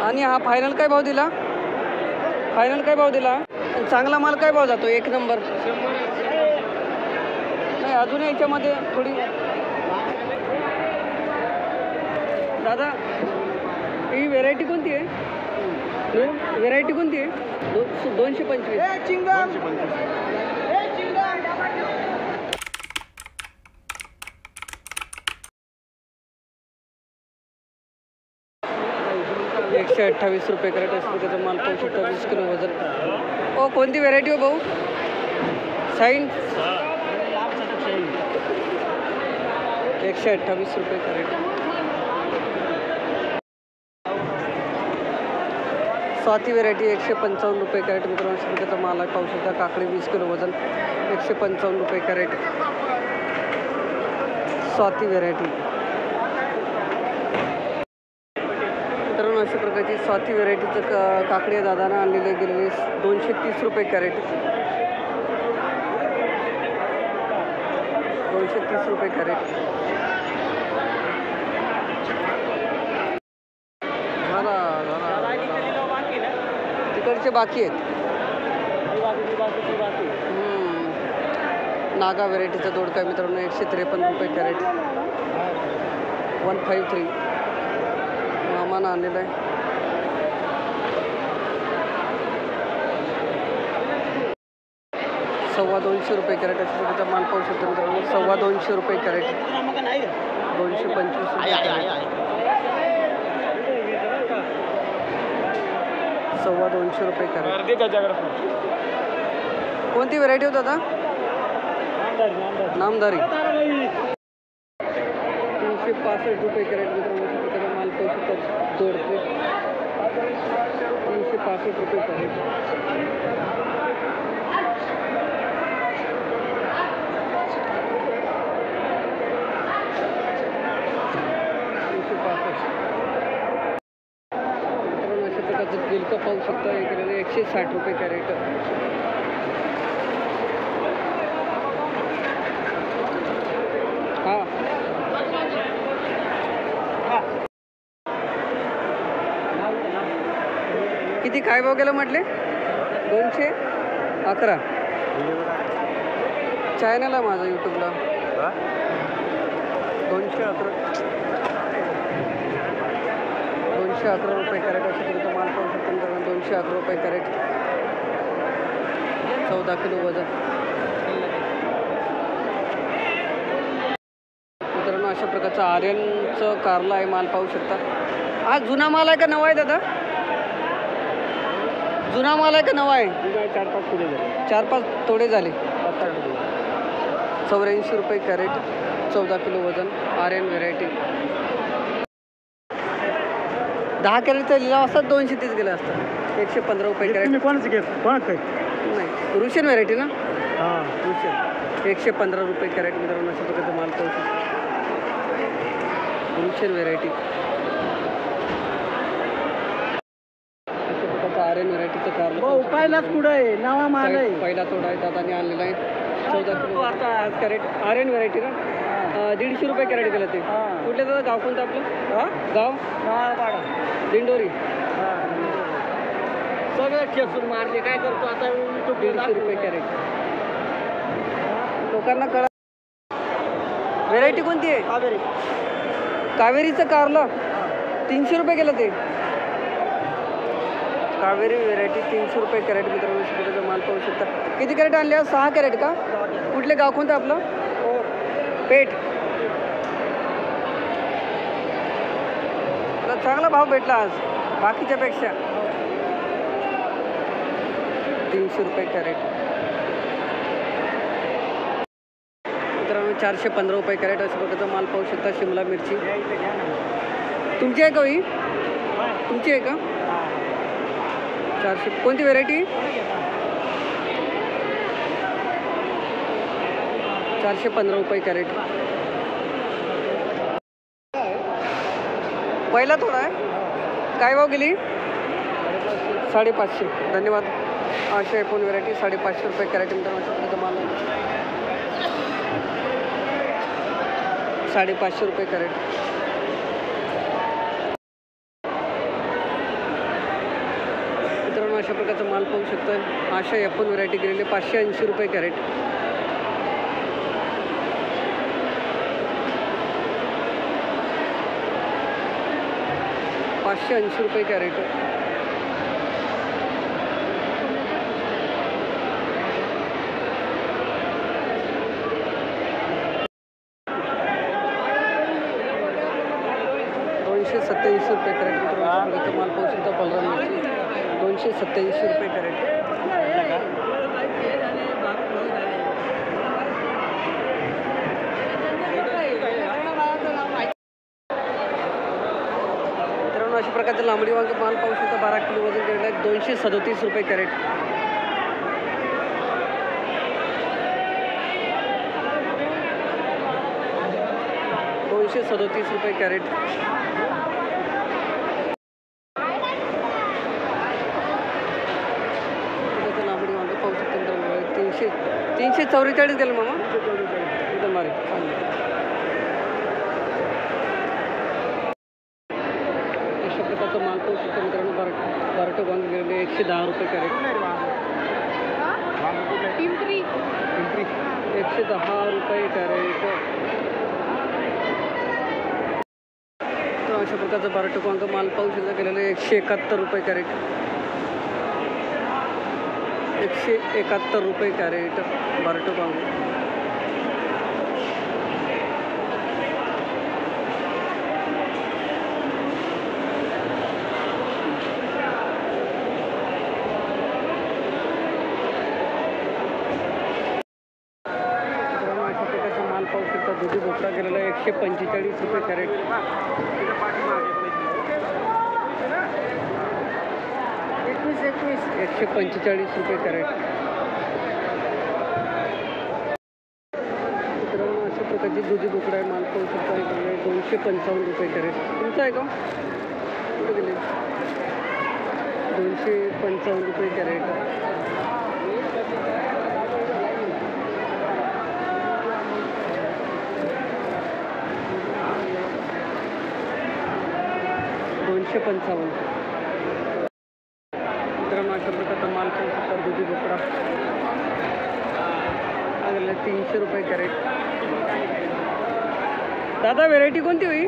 आणि हा फायनल काय भाव दिला? फायनल काय भाव दिला? चांगला माल काय भाव जातो? एक नंबर नाही अजून याच्यामध्ये थोडी. दादा ही व्हेरायटी कोणती आहे? व्हेरायटी कोणती आहे? 225. 128 रुपये कॅरेट असतो त्याचा माल पाहू शकता. 20 किलो वजन. ओ कोणती व्हेरायटी हो भाऊ? शाईन 128 रुपये कॅरेट. स्वाती व्हेरायटी 155 रुपये कॅरेट मित्रांनो त्याचा माल आहे पाहू शकता. काकडी 20 किलो वजन 155 रुपये कॅरेट. स्वाती व्हेरायटी मित्रांनो अशा प्रकारची स्वाती व्हेरायटीचं काकडी दादानं आणलेले गेलेले 230 रुपये कॅरेट. 230 रुपये कॅरेट. तिकडचे बाकी आहेत. नागा व्हेरायटीचा दोडका मित्रांनो 153 रुपये कॅरेट. 153 मामानं आणलेलं आहे. $225 रुपये कॅरेट अशा प्रकारचा माल पाहू शकतो मित्रांनो. $225 रुपये कॅरेट. 225 रुपये कॅरेट. 225 रुपये कॅरेट. कोणती व्हेरायटी होता आता? नामदारी 365 रुपये कॅरेट मित्रांनो त्याचा माल पाहू शकतात. दोडके 365 रुपये कॅरेट. 365 मित्रांनो अशा प्रकारचं गिलका पाहू शकता. इकडे 160 रुपये कॅरेट. हा किती काय भाव गेलं म्हटले? 211. चॅनल आहे माझा यूट्यूबला. 211 रुपये कॅरेट अशा प्रकारचा माल पाहू शकतो. 211 रुपये कॅरेट. 14 किलो वजन मित्रांनो अशा प्रकारचा आर्यनचं कारला आहे माल पाहू शकता. हा जुना माल आहे का नवा आहे दादा? जुना माल आहे का नवा आहे? 4-5 तोडे झाले. 84 रुपये कॅरेट. 14 किलो वजन. आर्यन व्हेरायटी. 10 कॅरेटचा लिलाव असतात 230 गेला असतात. 115 रुपये कॅरेट. कोणाचं घेत कोणाचं नाही रुशन व्हेरायटी ना. हां रुशन 115 रुपये कॅरेट मित्रांनो अशा प्रकारचा माल पाहू शकतो. रुशन व्हेरायटी अशा प्रकारचा आर्यन व्हेरायटीचं कारलं पहिलाच कुठं आहे नवा माल आहे. पहिला तोडा आहे दादाने आणलेला आहे. 14 किलो कॅरेट. आर्यन व्हेरायटी ना. 150 रुपये कॅरेट गेलं ते. कुठले दादा गाव कोणतं आपलं? गाव दिंडोरी. सगळं ठेसून मारले काय करतो आता. 150 रुपये कॅरेट. लोकांना कळा व्हेरायटी कोणती आहे? कावेरीचं कारलं 300 रुपये गेलं ते. कावेरी व्हेरायटी 300 रुपये कॅरेट मित्रांनो माल पाहू शकता. किती कॅरेट आणले? 6 कॅरेट का? कुठले गाव कोणतं आपलं? पेठ. चांगला भाव भेटला आज बाकीच्यापेक्षा. 300 रुपये कॅरेट मित्रांनो. 415 रुपये कॅरेट अशा प्रकारचा माल पाहू शकता. शिमला मिरची तुमची आहे का? ही तुमची आहे का? 400. कोणती व्हेरायटी? 415 रुपये कॅरेट. पहिला थोडा आहे. काय भाव गेली? 550. धन्यवाद. अशा एकूण व्हेरायटी 550 रुपये कॅरेट मित्रांनो माल 550 रुपये कॅरेट. अशा प्रकारचा माल पाहू शकता. आशा आपण व्हरायटी गेलेली 580 रुपये कॅरेट. ₹580 कॅरेट. ₹287 कॅरेट. माल पाहू शकता. बलराम मिरची ₹287 कॅरेट. मित्रांनो अशा प्रकारचे लांबडी वांगे माल पाहू शकता. 12 किलो वजन केलेलं आहे. ₹237 कॅरेट. ₹237 कॅरेट. लांबडी वांगे पाहू शकता. 344 गेलं मामा. एकदम मारे अशा प्रकारचा माल पाहू शकतो मित्रांनो. बराटे वांगे गेलेले ₹110 कॅरेट. पिंपरी ₹110 कॅरेट. तर अशा प्रकारचा बराटे वांगा माल पाहू शकता गेलेलं ₹171 कॅरेट. ₹171 कॅरेट बराटे वांगे. माल पाहू शकता. दुधी भोपळा गेलेला आहे ₹145 कॅरेट. ₹145 कॅरेट. मित्रांनो अशा प्रकारची दुधी भोपळा माल पाहू शकता. ₹255 कॅरेट. तुमचं आहे का कुठे गेले? ₹255 कॅरेट. ₹255. मित्रांनो अशा प्रकारचा माल पाहू शकता. दुधी भोपळा हा गेला ₹300 कॅरेट. दादा व्हेरायटी कोणती होई?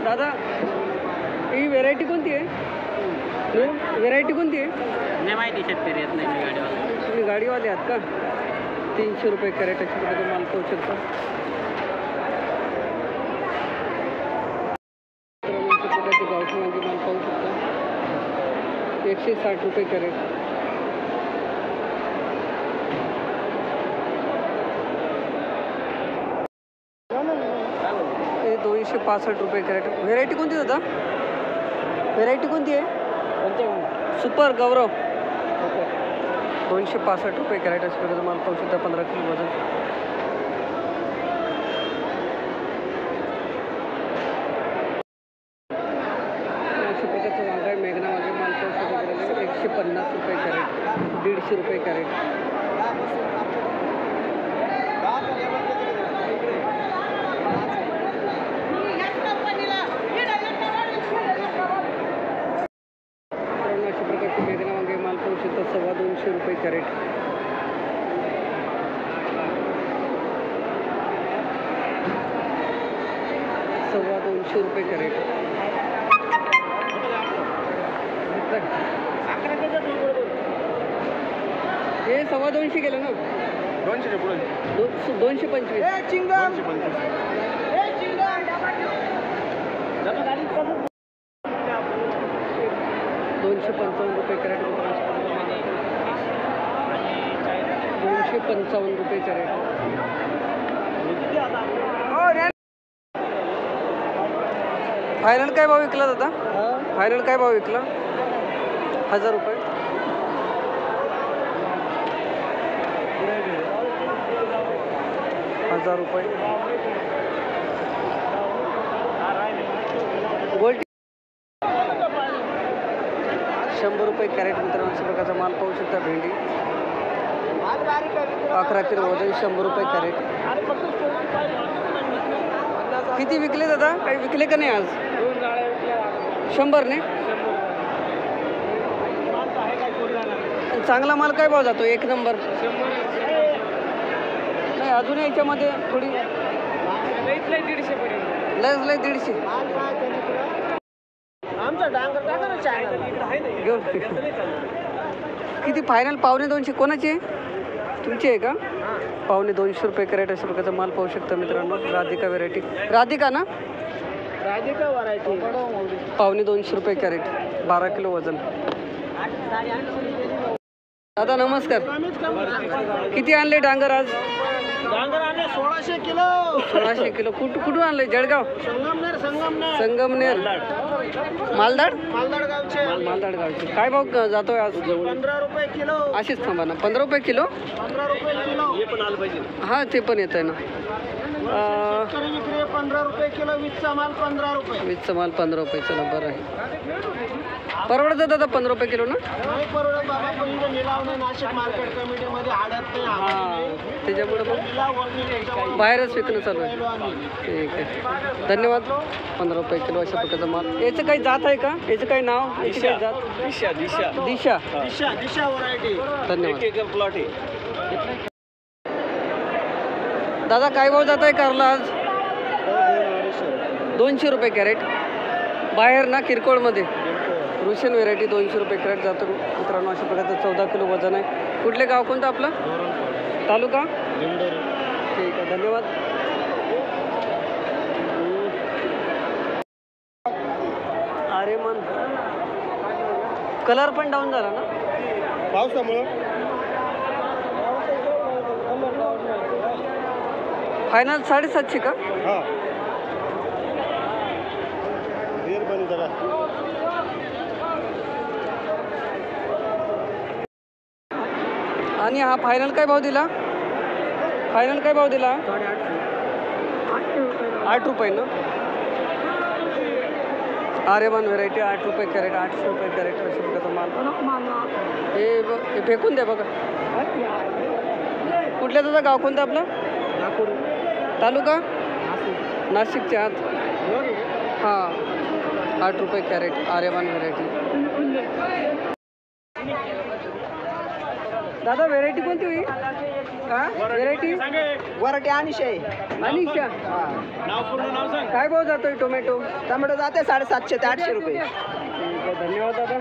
दादा ही व्हेरायटी कोणती आहे? व्हेरायटी कोणती आहे? नाही माहिती, शेतकरी येत नाही गाडीवाला. तुम्ही गाडीवाले आहात का? ₹300 कॅरेट अशा प्रकारचा माल पाहू शकता. गावठी वांगी माल पाहू शकता. ₹160 कॅरेट. हे ₹265 कॅरेट. व्हेरायटी कोणती दादा? व्हेरायटी कोणती आहे? सुपर गौरव. ₹265 कॅरेट अशा प्रकारचा माल पाहू शकता. 15 किलो वजन. मेघना वांगे माल पाहू शकता. ₹150 कॅरेट. ₹150 कॅरेट. अशा प्रकारचे मेघना वांगे माल पाहू शकता. ₹225 कॅरेट. ₹225 कॅरेट. हे ₹225 गेलं ना. 200 पुढे 225. ₹255 कॅरेट. ₹255 कॅरेट. फायनल काय भाव विकला दादा? फायनल काय भाव विकला? ₹1000. ₹1000. Gold ₹100 carat. मित्रांनो अशा प्रकारचा माल पाहू शकता. भेंडी 11 किलो वजन ₹100 कॅरेट. किती विकले दादा? काही विकले का नाही आज? 100 ने. चांगला माल काय भाव जातो? 1 नंबर. नाही अजून याच्यामध्ये थोडी लयच लय 150 पर्यंत. लयच लय 150. आमचा डांगर टाका ना घेऊन किती फायनल? 250 कोणाचे? तुमचे आहे का? 250 रुपये कॅरेट अशा प्रकारचा माल पाहू शकता मित्रांनो. राधिका व्हेरायटी. राधिका ना? राधिका व्हरायटी 250 रुपये कॅरेट, 12 किलो वजन. दादा नमस्कार. किती आणले डांगर आज? डांगर आणले 1600 किलो. 1600 किलो. कुठून आणले? जळगाव? संगमनेर. मालदाड गावचे. मालदाड गावचे. काय भाव जातोय आज? 15 रुपये किलो. अशीच थांबा ना. 15 रुपये किलो. 15 रुपये किलो. हे पण आलं पाहिजे. हां ते पण येत आहे ना. शेतकरी विक्री 15 रुपये किलो. वीजचा माल 15 रुपये. वीजचा माल 15 रुपये. चला बरं आहे. परवडतं दादा 15 रुपये किलो ना? नाही परवडत बाबा, पण इथं निलाव नाही. नाशिक मार्केट कमिटीमध्ये आडत नाही. हां त्याच्यामुळे मग निलाव होत नाही त्याच्यामुळे बाहेरच विकणं चालू आहे. ठीक आहे धन्यवाद. 15 रुपये किलो अशा प्रकारचा माल. याचं काही जात आहे का? याचं काही नाव? याची काही जात? दिशा दिशा दिशा. दिशा दिशा व्हरायटी. धन्यवाद. एक प्लॉट आहे. दादा काय भाव जात आहे कारला आज? 200 रुपये कॅरेट. बाहेर ना किरकोळमध्ये रुशियन व्हेरायटी 200 रुपये कॅरेट जातो मित्रांनो. अशा प्रकारचं 14 किलो वजन आहे. कुठले गाव कोणतं आपलं? तालुका? ठीक आहे धन्यवाद. अरे मन कलर पण डाऊन झाला ना पावसामुळं. फायनल 750 का? हां बनी जरा. आणि हा फायनल काय भाव दिला? फायनल काय भाव दिला? 8 रुपये ना. आर्यमान व्हेरायटी 8 रुपये कॅरेट. 800 रुपये कॅरेट अशा प्रकारचा माल. हे फेकून द्या बघा. कुठल्या दादा गाव कोणतं आपलं? तालुका? नाशिकच्या आत. हां 8 रुपये कॅरेट आर्यमान व्हेरायटी. दादा व्हेरायटी कोणती होई? व्हेरायटी वराठी अनिशा आहे. अनिशा. नाव पूर्ण नाव सांग. काय भाव जातोय टोमॅटो? टोमॅटो जाते 750 ते 800 रुपये. धन्यवाद दादा.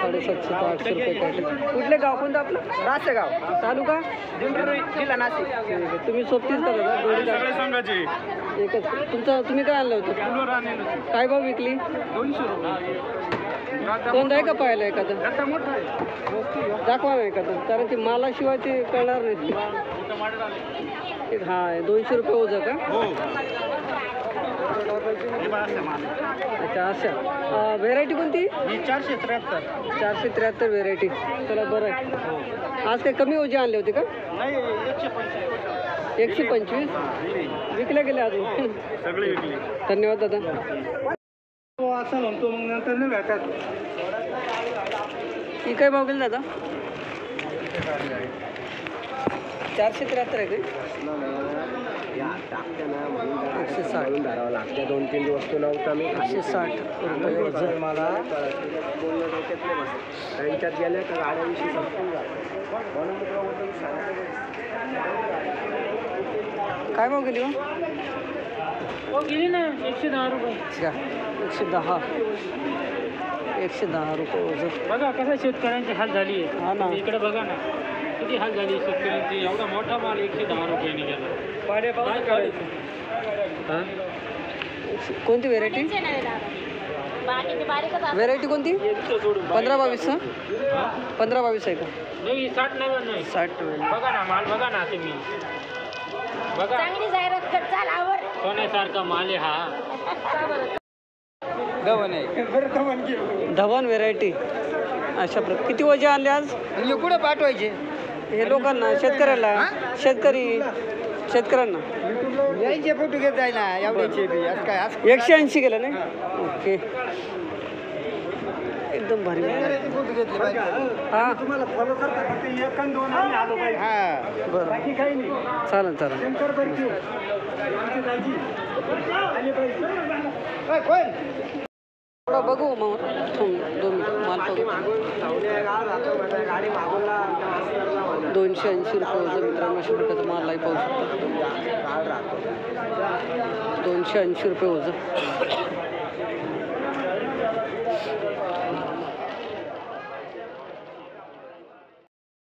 750 ते 800 रुपये कॅरेट. कुठले गाव कोणतं आपलं? रासेगाव तालुका? जिल्हा नाशिक. तुम्ही सोबतीच का दादा? सगळे सांगायचे. एकच. तुम्ही काय आणलं होतं? काय भाव विकली? 200 रुपये. कोणता आहे का पाहायला एखादं? दाखवा ना एखादं, कारण ते मालाशिवाय ते कळणार नाही. हां 200 रुपये ओझं का? अच्छा अशा. व्हेरायटी कोणती? 473 व्हेरायटी. चला बरं आहे. आज काय कमी ओझे आणले होते का? 125 विकल्या गेले अजून? सगळे विकले. धन्यवाद दादा. असं म्हणतो मग नंतर नाही भेटत. ही काय भाव गेली दादा? 473 आहे का? 160 धरावं लागतं. 2-3 वस्तू नव्हता मी 160 रुपये वजन. मला बोलणं डोक्यात नाही बसत. त्यांच्यात गेल्या तर गाड्याविषयी संपून जातं. म्हणून काय भाव गेली हो? गेली ना 110 रुपये. 110 रुपये वजन. बघा कसं शेतकऱ्यांची हाल झाली आहे. हा ना. इकडे बघा ना किती हाल झाली शेतकऱ्यांची. एवढा मोठा माल 110 रुपयाने गेला. कोणती व्हेरायटी? व्हेरायटी कोणती? 15-22 ना? 15-22 आहे का? नाही 60-90. 60 बघा ना माल बघा ना तुम्ही. बघा चांगली जाहिरात कर चालावर. सोन्यासारखा माल आहे हा. धवन व्हेरायटी अशा प्रकार. किती वजे आणले आज? कुठे पाठवायचे हे लोकांना? शेतकऱ्याला? शेतकऱ्यांना यायचे फोटो घेत जाय ना एवढ्याचे बी. आज काय 180 गेलं नाही? ओके एकदम भारी. फोटो घेतले पाहिजे. हां तुम्हाला फॉलो करता फक्त 1 आणि 2 आम्ही आलो पाहिजे. हां बरं बाकी काही नाही. चालेल. शंकर बरकी आमची दाजी आली पाहिजे. कोण थोडा बघू मग 2 मिनिटं माल गाडी बघू. मागून धावणे गाव जातो म्हणा गाडी मागूनला आमच्या मास्तरला म्हणा 280 रुपये वजन मित्रांनो अशा प्रकारचा माल आहे पाहू शकता. गाळ राहतो 280 रुपये वजन.